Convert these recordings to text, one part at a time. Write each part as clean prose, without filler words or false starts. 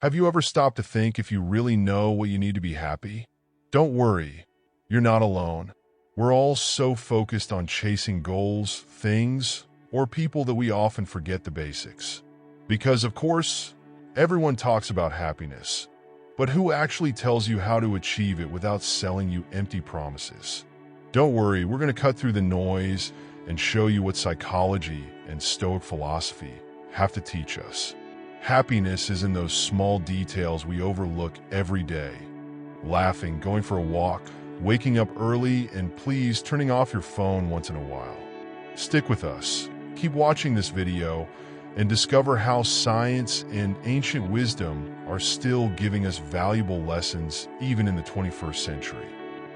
Have you ever stopped to think if you really know what you need to be happy? Don't worry, you're not alone. We're all so focused on chasing goals, things, or people that we often forget the basics. Because, of course, everyone talks about happiness, but who actually tells you how to achieve it without selling you empty promises? Don't worry, we're going to cut through the noise and show you what psychology and Stoic philosophy have to teach us. Happiness is in those small details we overlook every day. Laughing, going for a walk, waking up early, and please turning off your phone once in a while. Stick with us. Keep watching this video and discover how science and ancient wisdom are still giving us valuable lessons even in the 21st century.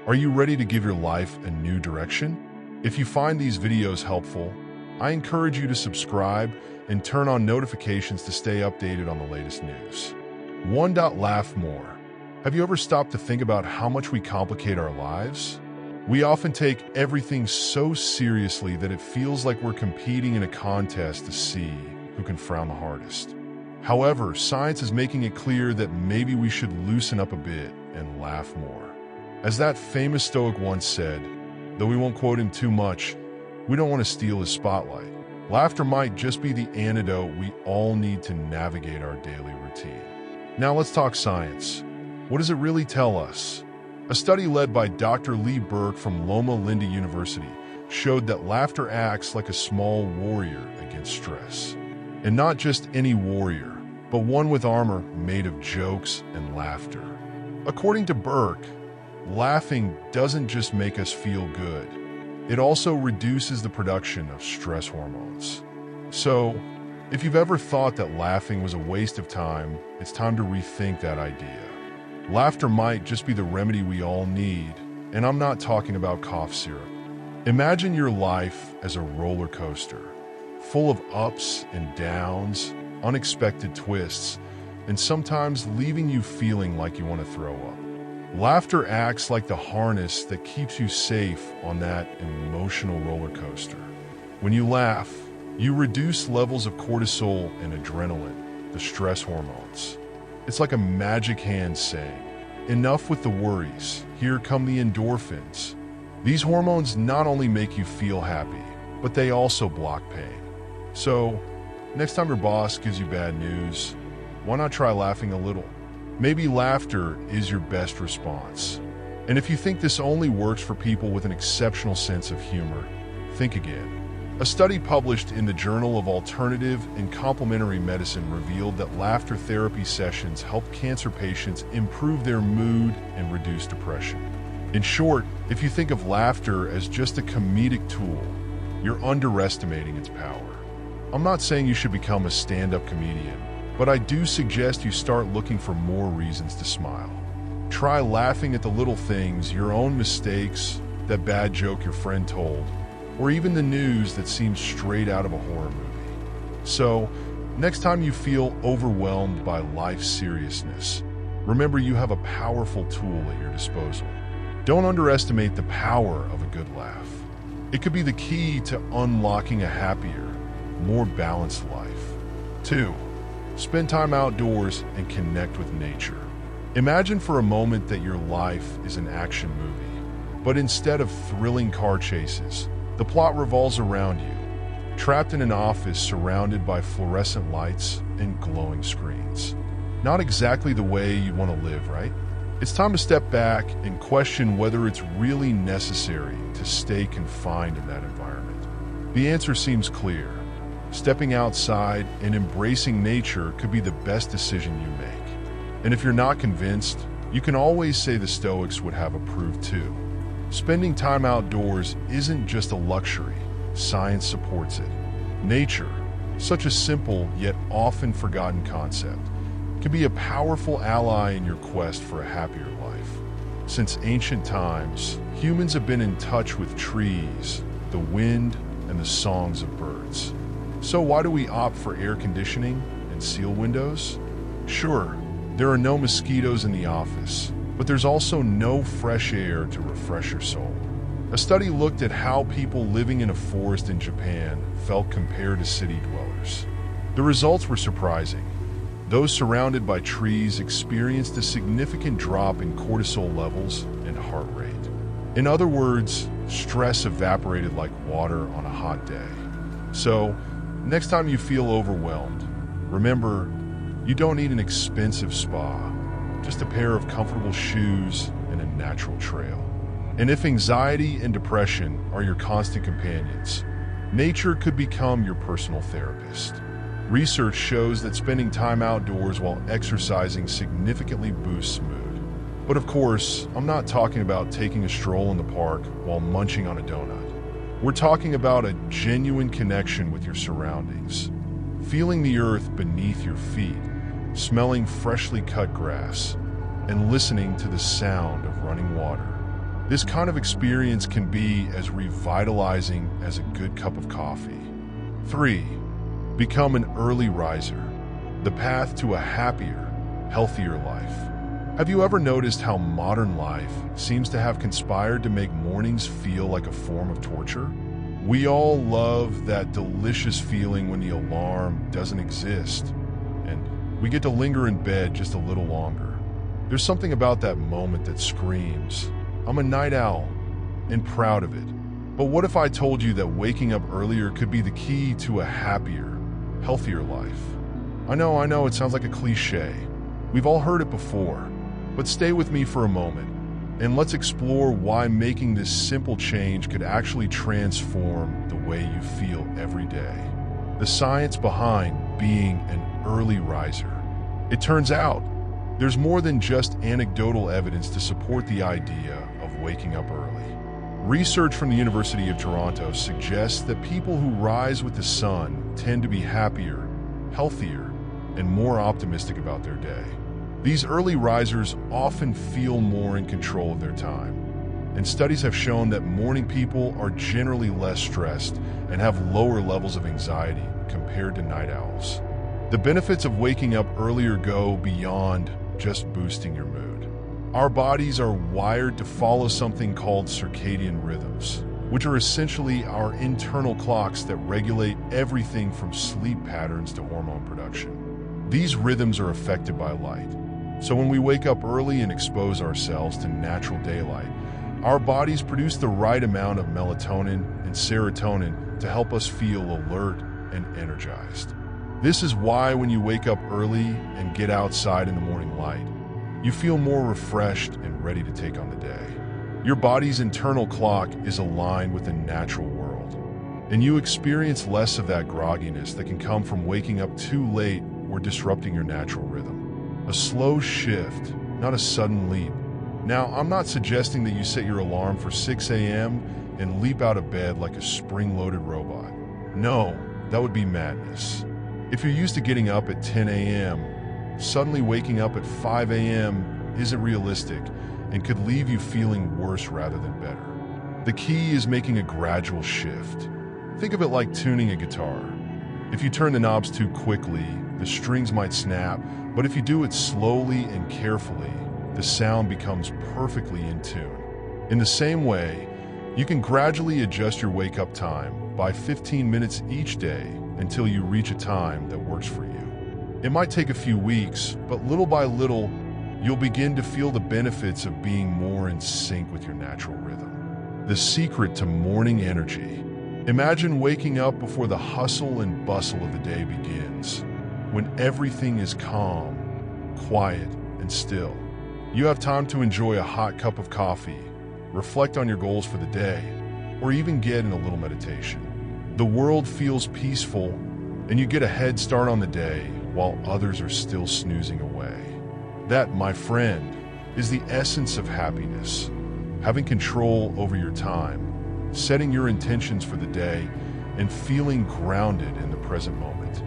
Are you ready to give your life a new direction? If you find these videos helpful, I encourage you to subscribe and turn on notifications to stay updated on the latest news. 1. Laugh more. Have you ever stopped to think about how much we complicate our lives? We often take everything so seriously that it feels like we're competing in a contest to see who can frown the hardest. However, science is making it clear that maybe we should loosen up a bit and laugh more. As that famous Stoic once said, though we won't quote him too much, we don't want to steal his spotlight. Laughter might just be the antidote we all need to navigate our daily routine. Now let's talk science. What does it really tell us? A study led by Dr. Lee Berk from Loma Linda University showed that laughter acts like a small warrior against stress. And not just any warrior, but one with armor made of jokes and laughter. According to Berk, laughing doesn't just make us feel good. It also reduces the production of stress hormones. So, if you've ever thought that laughing was a waste of time, it's time to rethink that idea. Laughter might just be the remedy we all need, and I'm not talking about cough syrup. Imagine your life as a roller coaster, full of ups and downs, unexpected twists, and sometimes leaving you feeling like you want to throw up. Laughter acts like the harness that keeps you safe on that emotional roller coaster. When you laugh, you reduce levels of cortisol and adrenaline, the stress hormones. It's like a magic hand saying, enough with the worries, here come the endorphins. These hormones not only make you feel happy, but they also block pain. So, next time your boss gives you bad news, why not try laughing a little? Maybe laughter is your best response. And if you think this only works for people with an exceptional sense of humor, think again. A study published in the Journal of Alternative and Complementary Medicine revealed that laughter therapy sessions help cancer patients improve their mood and reduce depression. In short, if you think of laughter as just a comedic tool, you're underestimating its power. I'm not saying you should become a stand-up comedian, but I do suggest you start looking for more reasons to smile. Try laughing at the little things, your own mistakes, that bad joke your friend told, or even the news that seems straight out of a horror movie. So, next time you feel overwhelmed by life's seriousness, remember you have a powerful tool at your disposal. Don't underestimate the power of a good laugh. It could be the key to unlocking a happier, more balanced life. 2. Spend time outdoors and connect with nature. Imagine for a moment that your life is an action movie, but instead of thrilling car chases, the plot revolves around you, trapped in an office surrounded by fluorescent lights and glowing screens. Not exactly the way you want to live, right? It's time to step back and question whether it's really necessary to stay confined in that environment. The answer seems clear. Stepping outside and embracing nature could be the best decision you make. And if you're not convinced, you can always say the Stoics would have approved too. Spending time outdoors isn't just a luxury, science supports it. Nature, such a simple yet often forgotten concept, can be a powerful ally in your quest for a happier life. Since ancient times, humans have been in touch with trees, the wind, and the songs of birds. So why do we opt for air conditioning and sealed windows? Sure, there are no mosquitoes in the office, but there's also no fresh air to refresh your soul. A study looked at how people living in a forest in Japan felt compared to city dwellers. The results were surprising. Those surrounded by trees experienced a significant drop in cortisol levels and heart rate. In other words, stress evaporated like water on a hot day. So, next time you feel overwhelmed, remember, you don't need an expensive spa, just a pair of comfortable shoes and a natural trail. And if anxiety and depression are your constant companions, nature could become your personal therapist. Research shows that spending time outdoors while exercising significantly boosts mood. But of course, I'm not talking about taking a stroll in the park while munching on a donut. We're talking about a genuine connection with your surroundings, feeling the earth beneath your feet, smelling freshly cut grass, and listening to the sound of running water. This kind of experience can be as revitalizing as a good cup of coffee. 3. Become an early riser, the path to a happier, healthier life. Have you ever noticed how modern life seems to have conspired to make mornings feel like a form of torture? We all love that delicious feeling when the alarm doesn't exist, and we get to linger in bed just a little longer. There's something about that moment that screams, I'm a night owl, and proud of it. But what if I told you that waking up earlier could be the key to a happier, healthier life? I know, it sounds like a cliche. We've all heard it before, but stay with me for a moment, and let's explore why making this simple change could actually transform the way you feel every day. The science behind being an early riser. It turns out, there's more than just anecdotal evidence to support the idea of waking up early. Research from the University of Toronto suggests that people who rise with the sun tend to be happier, healthier, and more optimistic about their day. These early risers often feel more in control of their time, and studies have shown that morning people are generally less stressed and have lower levels of anxiety compared to night owls. The benefits of waking up earlier go beyond just boosting your mood. Our bodies are wired to follow something called circadian rhythms, which are essentially our internal clocks that regulate everything from sleep patterns to hormone production. These rhythms are affected by light. So when we wake up early and expose ourselves to natural daylight, our bodies produce the right amount of melatonin and serotonin to help us feel alert and energized. This is why when you wake up early and get outside in the morning light, you feel more refreshed and ready to take on the day. Your body's internal clock is aligned with the natural world, and you experience less of that grogginess that can come from waking up too late or disrupting your natural rhythm. A slow shift, not a sudden leap. Now, I'm not suggesting that you set your alarm for 6 a.m. and leap out of bed like a spring-loaded robot. No, that would be madness. If you're used to getting up at 10 a.m., suddenly waking up at 5 a.m. isn't realistic and could leave you feeling worse rather than better. The key is making a gradual shift. Think of it like tuning a guitar. If you turn the knobs too quickly, the strings might snap, but if you do it slowly and carefully, the sound becomes perfectly in tune. In the same way, you can gradually adjust your wake-up time by 15 minutes each day until you reach a time that works for you. It might take a few weeks, but little by little, you'll begin to feel the benefits of being more in sync with your natural rhythm. The secret to morning energy. Imagine waking up before the hustle and bustle of the day begins, when everything is calm, quiet, and still. You have time to enjoy a hot cup of coffee, reflect on your goals for the day, or even get in a little meditation. The world feels peaceful, and you get a head start on the day while others are still snoozing away. That, my friend, is the essence of happiness. Having control over your time, setting your intentions for the day, and feeling grounded in the present moment.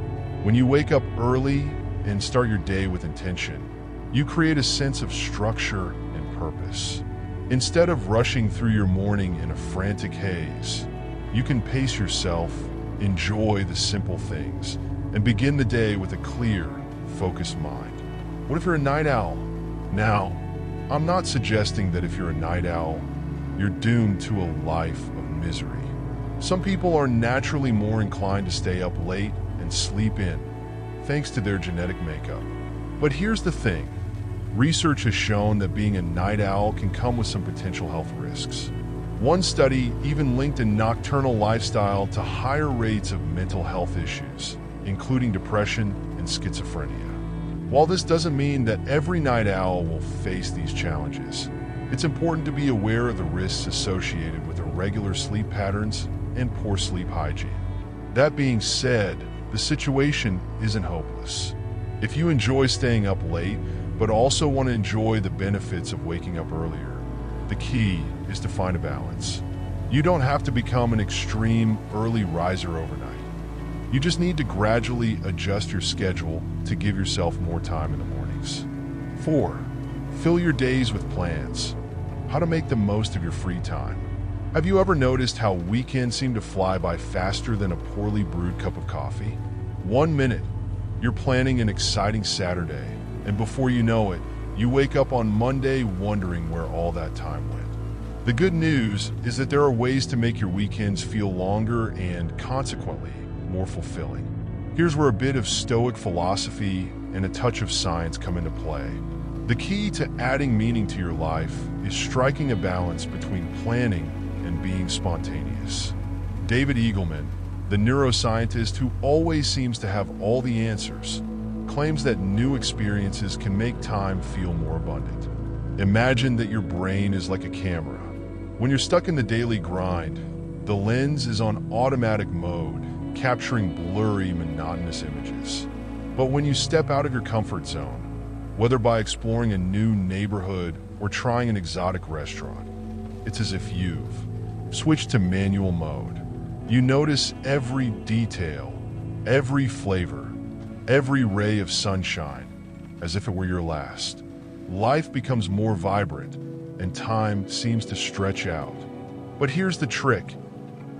When you wake up early and start your day with intention, you create a sense of structure and purpose. Instead of rushing through your morning in a frantic haze, you can pace yourself, enjoy the simple things, and begin the day with a clear, focused mind. What if you're a night owl? Now, I'm not suggesting that if you're a night owl, you're doomed to a life of misery. Some people are naturally more inclined to stay up late and sleep in, thanks to their genetic makeup. But here's the thing. Research has shown that being a night owl can come with some potential health risks. One study even linked a nocturnal lifestyle to higher rates of mental health issues, including depression and schizophrenia. While this doesn't mean that every night owl will face these challenges, it's important to be aware of the risks associated with irregular sleep patterns and poor sleep hygiene. That being said, the situation isn't hopeless. If you enjoy staying up late, but also want to enjoy the benefits of waking up earlier, the key is to find a balance. You don't have to become an extreme early riser overnight. You just need to gradually adjust your schedule to give yourself more time in the mornings. 4. Fill your days with plans. How to make the most of your free time. Have you ever noticed how weekends seem to fly by faster than a poorly brewed cup of coffee? 1 minute, you're planning an exciting Saturday, and before you know it, you wake up on Monday wondering where all that time went. The good news is that there are ways to make your weekends feel longer and, consequently, more fulfilling. Here's where a bit of Stoic philosophy and a touch of science come into play. The key to adding meaning to your life is striking a balance between planning and being spontaneous. David Eagleman, the neuroscientist who always seems to have all the answers, claims that new experiences can make time feel more abundant. Imagine that your brain is like a camera. When you're stuck in the daily grind, the lens is on automatic mode, capturing blurry, monotonous images. But when you step out of your comfort zone, whether by exploring a new neighborhood or trying an exotic restaurant, it's as if you've switched to manual mode. You notice every detail, every flavor, every ray of sunshine, as if it were your last. Life becomes more vibrant, and time seems to stretch out. But here's the trick.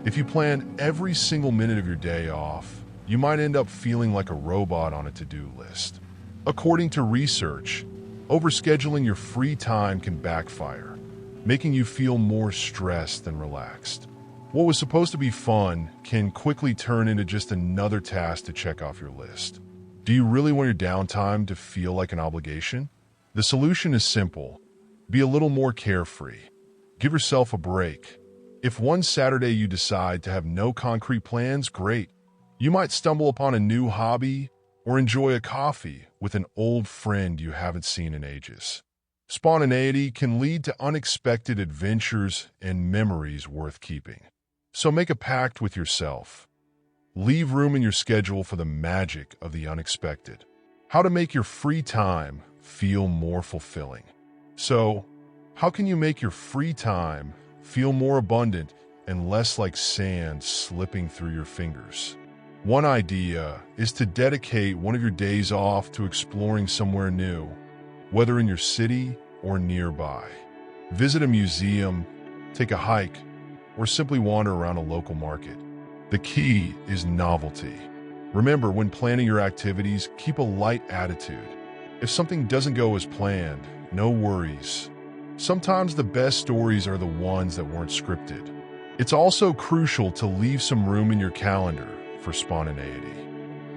If you plan every single minute of your day off, you might end up feeling like a robot on a to-do list. According to research, overscheduling your free time can backfire, making you feel more stressed than relaxed. What was supposed to be fun can quickly turn into just another task to check off your list. Do you really want your downtime to feel like an obligation? The solution is simple. Be a little more carefree. Give yourself a break. If one Saturday you decide to have no concrete plans, great. You might stumble upon a new hobby or enjoy a coffee with an old friend you haven't seen in ages. Spontaneity can lead to unexpected adventures and memories worth keeping. So make a pact with yourself. Leave room in your schedule for the magic of the unexpected. How to make your free time feel more fulfilling. So, how can you make your free time feel more abundant and less like sand slipping through your fingers? One idea is to dedicate one of your days off to exploring somewhere new, whether in your city or nearby. Visit a museum, take a hike, or simply wander around a local market. The key is novelty. Remember, when planning your activities, keep a light attitude. If something doesn't go as planned, no worries. Sometimes the best stories are the ones that weren't scripted. It's also crucial to leave some room in your calendar for spontaneity.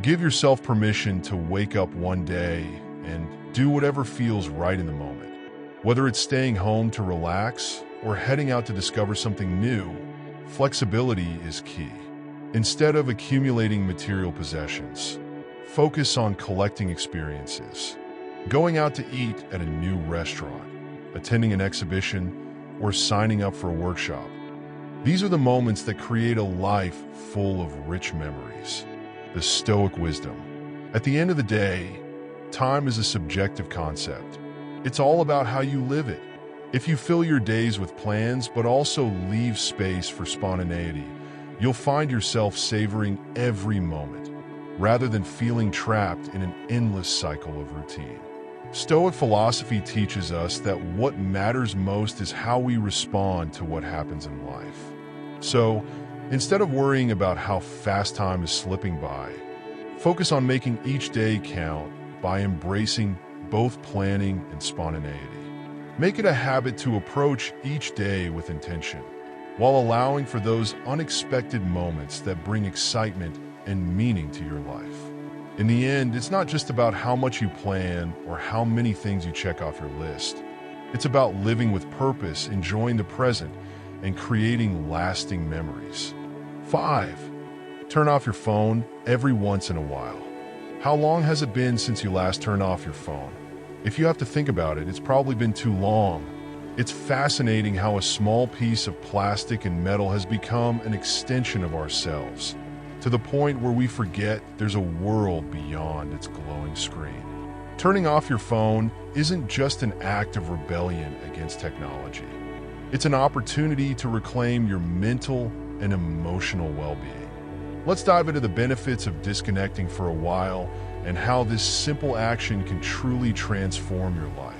Give yourself permission to wake up one day and do whatever feels right in the moment. Whether it's staying home to relax or heading out to discover something new, flexibility is key. Instead of accumulating material possessions, focus on collecting experiences. Going out to eat at a new restaurant, attending an exhibition, or signing up for a workshop. These are the moments that create a life full of rich memories. The Stoic wisdom. At the end of the day, time is a subjective concept. It's all about how you live it. If you fill your days with plans but also leave space for spontaneity, you'll find yourself savoring every moment, rather than feeling trapped in an endless cycle of routine. Stoic philosophy teaches us that what matters most is how we respond to what happens in life. So, instead of worrying about how fast time is slipping by, focus on making each day count by embracing both planning and spontaneity. Make it a habit to approach each day with intention, while allowing for those unexpected moments that bring excitement and meaning to your life. In the end, it's not just about how much you plan or how many things you check off your list. It's about living with purpose, enjoying the present, and creating lasting memories. 5. Turn off your phone every once in a while. How long has it been since you last turned off your phone? If you have to think about it, it's probably been too long. It's fascinating how a small piece of plastic and metal has become an extension of ourselves, to the point where we forget there's a world beyond its glowing screen. Turning off your phone isn't just an act of rebellion against technology. It's an opportunity to reclaim your mental and emotional well-being. Let's dive into the benefits of disconnecting for a while and how this simple action can truly transform your life.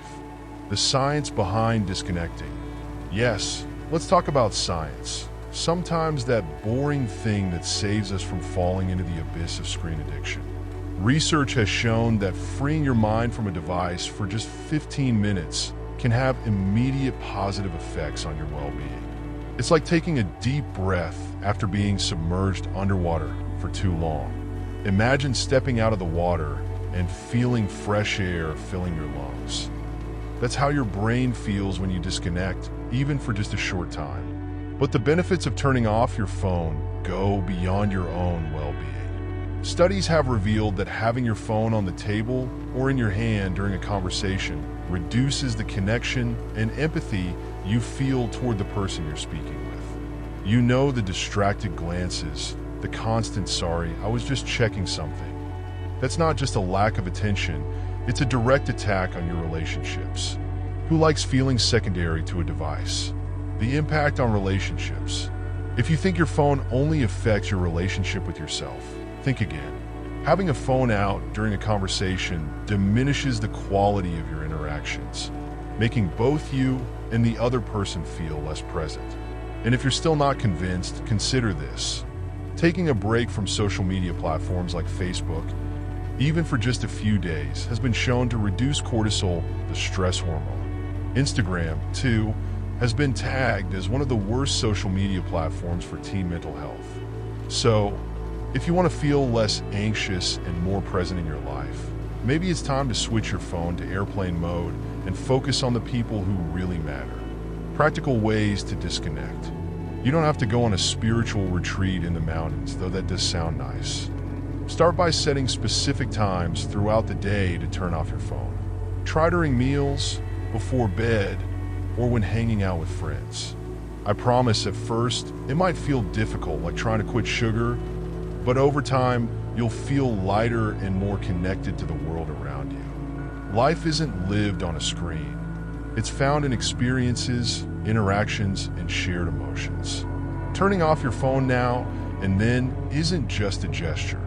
The science behind disconnecting. Yes, let's talk about science. Sometimes that boring thing that saves us from falling into the abyss of screen addiction. Research has shown that freeing your mind from a device for just 15 minutes can have immediate positive effects on your well-being. It's like taking a deep breath after being submerged underwater for too long. Imagine stepping out of the water and feeling fresh air filling your lungs. That's how your brain feels when you disconnect, even for just a short time. But the benefits of turning off your phone go beyond your own well-being. Studies have revealed that having your phone on the table or in your hand during a conversation reduces the connection and empathy you feel toward the person you're speaking with. You know, the distracted glances, the constant "sorry, I was just checking something." That's not just a lack of attention, it's a direct attack on your relationships. Who likes feeling secondary to a device? The impact on relationships. If you think your phone only affects your relationship with yourself, think again. Having a phone out during a conversation diminishes the quality of your interactions, making both you and the other person feel less present. And if you're still not convinced, consider this. Taking a break from social media platforms like Facebook, even for just a few days, has been shown to reduce cortisol, the stress hormone. Instagram, too, has been tagged as one of the worst social media platforms for teen mental health. So, if you want to feel less anxious and more present in your life, maybe it's time to switch your phone to airplane mode and focus on the people who really matter. Practical ways to disconnect. You don't have to go on a spiritual retreat in the mountains, though that does sound nice. Start by setting specific times throughout the day to turn off your phone. Try during meals, before bed, or when hanging out with friends. I promise at first, it might feel difficult, like trying to quit sugar, but over time, you'll feel lighter and more connected to the world around you. Life isn't lived on a screen. It's found in experiences, interactions, and shared emotions. Turning off your phone now and then isn't just a gesture.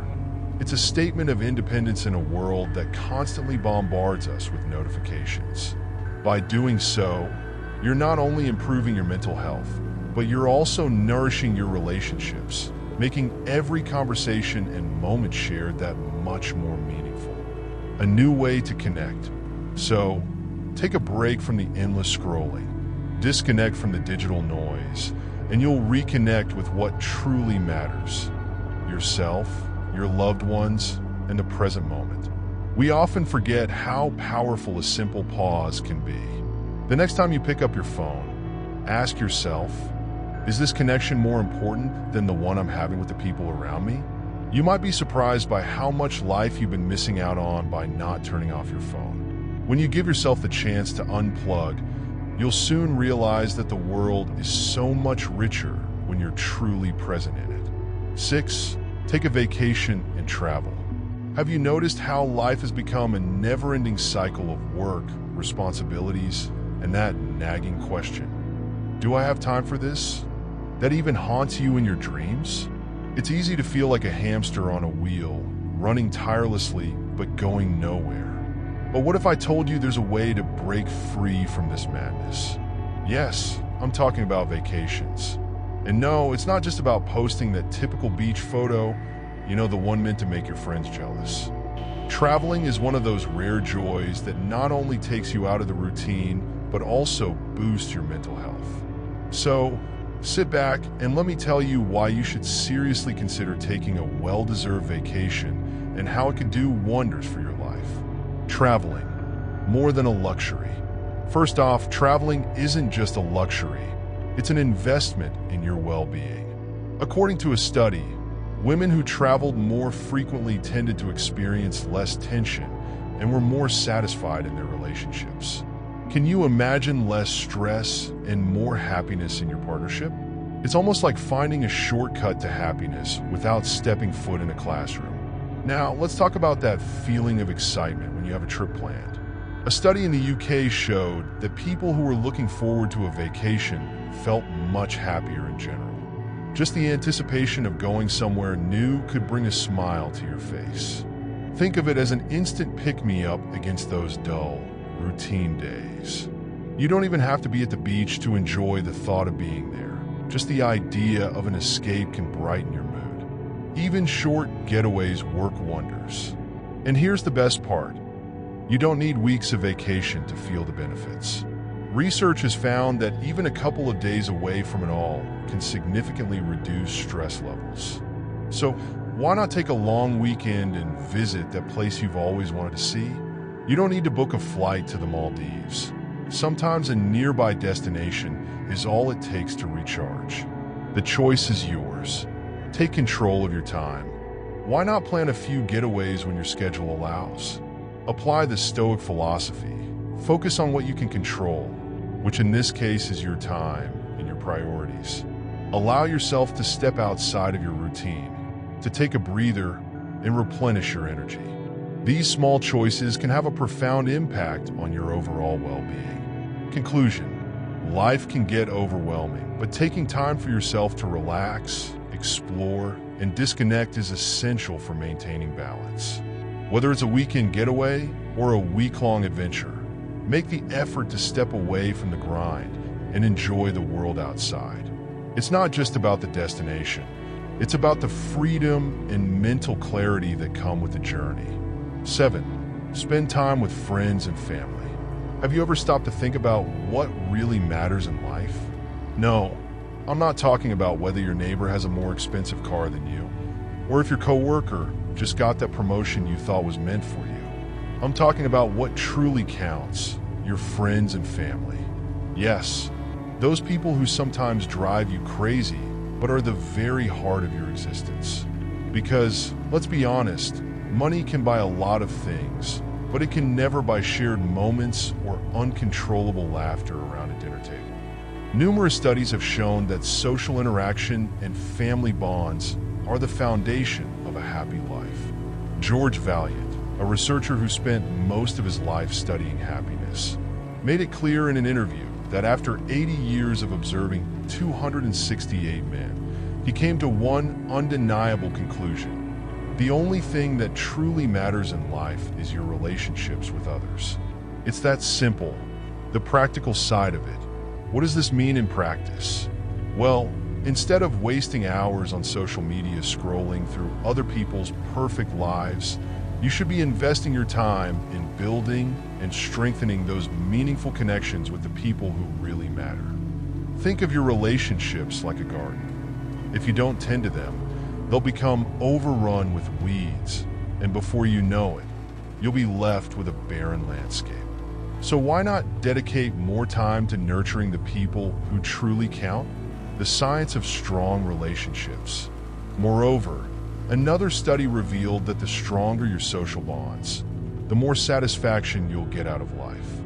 It's a statement of independence in a world that constantly bombards us with notifications. By doing so, you're not only improving your mental health, but you're also nourishing your relationships, making every conversation and moment shared that much more meaningful. A new way to connect. So, take a break from the endless scrolling, disconnect from the digital noise, and you'll reconnect with what truly matters: yourself, your loved ones, and the present moment. We often forget how powerful a simple pause can be. The next time you pick up your phone, ask yourself, is this connection more important than the one I'm having with the people around me? You might be surprised by how much life you've been missing out on by not turning off your phone. When you give yourself the chance to unplug, you'll soon realize that the world is so much richer when you're truly present in it. 6. Take a vacation and travel. Have you noticed how life has become a never-ending cycle of work, responsibilities, and that nagging question, do I have time for this? That even haunts you in your dreams? It's easy to feel like a hamster on a wheel, running tirelessly but going nowhere. But what if I told you there's a way to break free from this madness? Yes, I'm talking about vacations. And no, it's not just about posting that typical beach photo, the one meant to make your friends jealous. Traveling is one of those rare joys that not only takes you out of the routine, but also boosts your mental health. So, sit back and let me tell you why you should seriously consider taking a well-deserved vacation and how it can do wonders for your life. Traveling, more than a luxury. First off, traveling isn't just a luxury, it's an investment in your well-being. According to a study, women who traveled more frequently tended to experience less tension and were more satisfied in their relationships. Can you imagine less stress and more happiness in your partnership? It's almost like finding a shortcut to happiness without stepping foot in a classroom. Now, let's talk about that feeling of excitement when you have a trip planned. A study in the UK showed that people who were looking forward to a vacation felt much happier in general. Just the anticipation of going somewhere new could bring a smile to your face. Think of it as an instant pick-me-up against those dull, routine days. You don't even have to be at the beach to enjoy the thought of being there. Just the idea of an escape can brighten your mood. Even short getaways work wonders. And here's the best part. You don't need weeks of vacation to feel the benefits. Research has found that even a couple of days away from it all can significantly reduce stress levels. So why not take a long weekend and visit that place you've always wanted to see? You don't need to book a flight to the Maldives. Sometimes a nearby destination is all it takes to recharge. The choice is yours. Take control of your time. Why not plan a few getaways when your schedule allows? Apply the Stoic philosophy. Focus on what you can control, which in this case is your time and your priorities. Allow yourself to step outside of your routine, to take a breather and replenish your energy. These small choices can have a profound impact on your overall well-being. Conclusion: life can get overwhelming, but taking time for yourself to relax, explore, and disconnect is essential for maintaining balance. Whether it's a weekend getaway or a week-long adventure, make the effort to step away from the grind and enjoy the world outside. It's not just about the destination. It's about the freedom and mental clarity that come with the journey. 7. Spend time with friends and family. Have you ever stopped to think about what really matters in life? No, I'm not talking about whether your neighbor has a more expensive car than you, or if your coworker just got that promotion you thought was meant for you. I'm talking about what truly counts, your friends and family. Yes, those people who sometimes drive you crazy, but are the very heart of your existence. Because, let's be honest, money can buy a lot of things, but it can never buy shared moments or uncontrollable laughter around a dinner table. Numerous studies have shown that social interaction and family bonds are the foundation of a happy life. George Vaillant, a researcher who spent most of his life studying happiness, made it clear in an interview that after 80 years of observing 268 men, he came to one undeniable conclusion. The only thing that truly matters in life is your relationships with others. It's that simple, the practical side of it. What does this mean in practice? Well, instead of wasting hours on social media scrolling through other people's perfect lives, you should be investing your time in building and strengthening those meaningful connections with the people who really matter. Think of your relationships like a garden. If you don't tend to them, they'll become overrun with weeds, and before you know it, you'll be left with a barren landscape. So why not dedicate more time to nurturing the people who truly count? The science of strong relationships. Moreover, another study revealed that the stronger your social bonds, the more satisfaction you'll get out of life.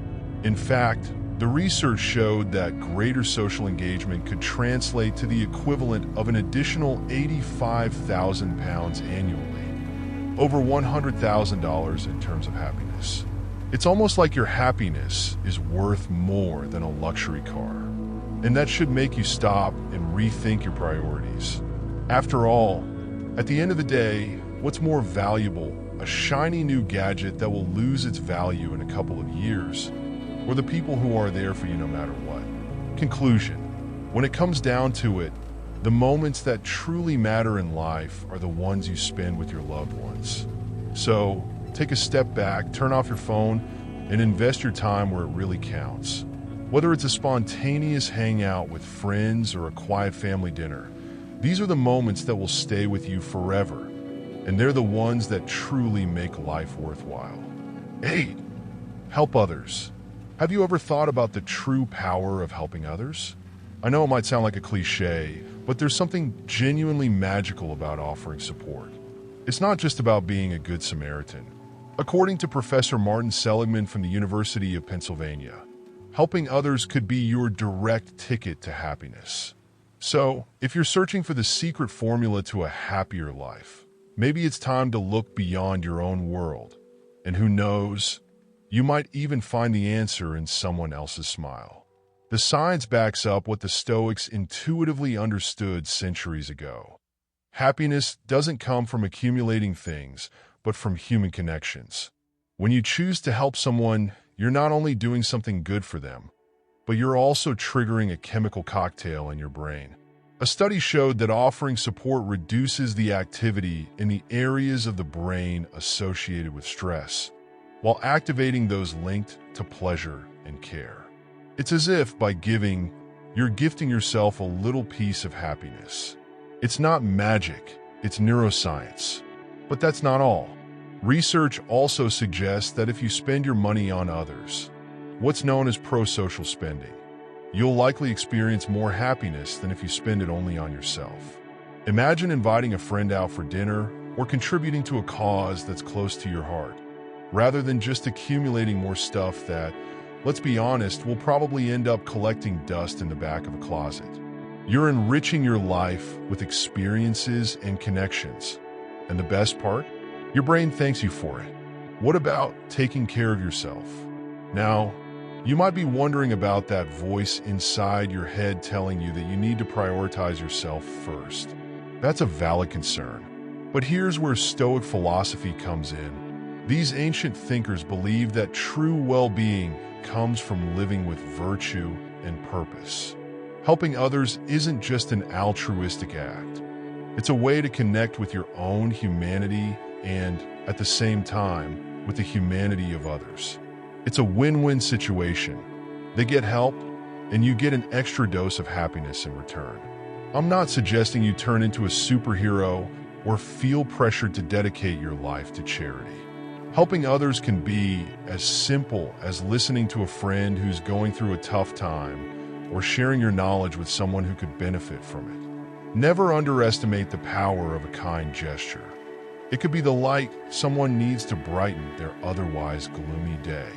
In fact, the research showed that greater social engagement could translate to the equivalent of an additional 85,000 pounds annually, over $100,000 in terms of happiness. It's almost like your happiness is worth more than a luxury car. And that should make you stop and rethink your priorities. After all, at the end of the day, what's more valuable, a shiny new gadget that will lose its value in a couple of years, or the people who are there for you no matter what? Conclusion: when it comes down to it, the moments that truly matter in life are the ones you spend with your loved ones. So, take a step back, turn off your phone, and invest your time where it really counts. Whether it's a spontaneous hangout with friends or a quiet family dinner, these are the moments that will stay with you forever. and they're the ones that truly make life worthwhile. 8. Help others. Have you ever thought about the true power of helping others? I know it might sound like a cliche, but there's something genuinely magical about offering support. It's not just about being a good Samaritan. According to Professor Martin Seligman from the University of Pennsylvania, helping others could be your direct ticket to happiness. So, if you're searching for the secret formula to a happier life, maybe it's time to look beyond your own world. And who knows, you might even find the answer in someone else's smile. The science backs up what the Stoics intuitively understood centuries ago. Happiness doesn't come from accumulating things, but from human connections. When you choose to help someone, you're not only doing something good for them, but you're also triggering a chemical cocktail in your brain. A study showed that offering support reduces the activity in the areas of the brain associated with stress, while activating those linked to pleasure and care. It's as if, by giving, you're gifting yourself a little piece of happiness. It's not magic, it's neuroscience. But that's not all. Research also suggests that if you spend your money on others, what's known as pro-social spending, you'll likely experience more happiness than if you spend it only on yourself. Imagine inviting a friend out for dinner or contributing to a cause that's close to your heart, rather than just accumulating more stuff that, let's be honest, will probably end up collecting dust in the back of a closet. You're enriching your life with experiences and connections. And the best part? Your brain thanks you for it. What about taking care of yourself? Now, you might be wondering about that voice inside your head telling you that you need to prioritize yourself first. That's a valid concern. But here's where Stoic philosophy comes in. These ancient thinkers believed that true well-being comes from living with virtue and purpose. Helping others isn't just an altruistic act. It's a way to connect with your own humanity and, at the same time, with the humanity of others. It's a win-win situation. They get help, and you get an extra dose of happiness in return. I'm not suggesting you turn into a superhero or feel pressured to dedicate your life to charity. Helping others can be as simple as listening to a friend who's going through a tough time or sharing your knowledge with someone who could benefit from it. Never underestimate the power of a kind gesture. It could be the light someone needs to brighten their otherwise gloomy day.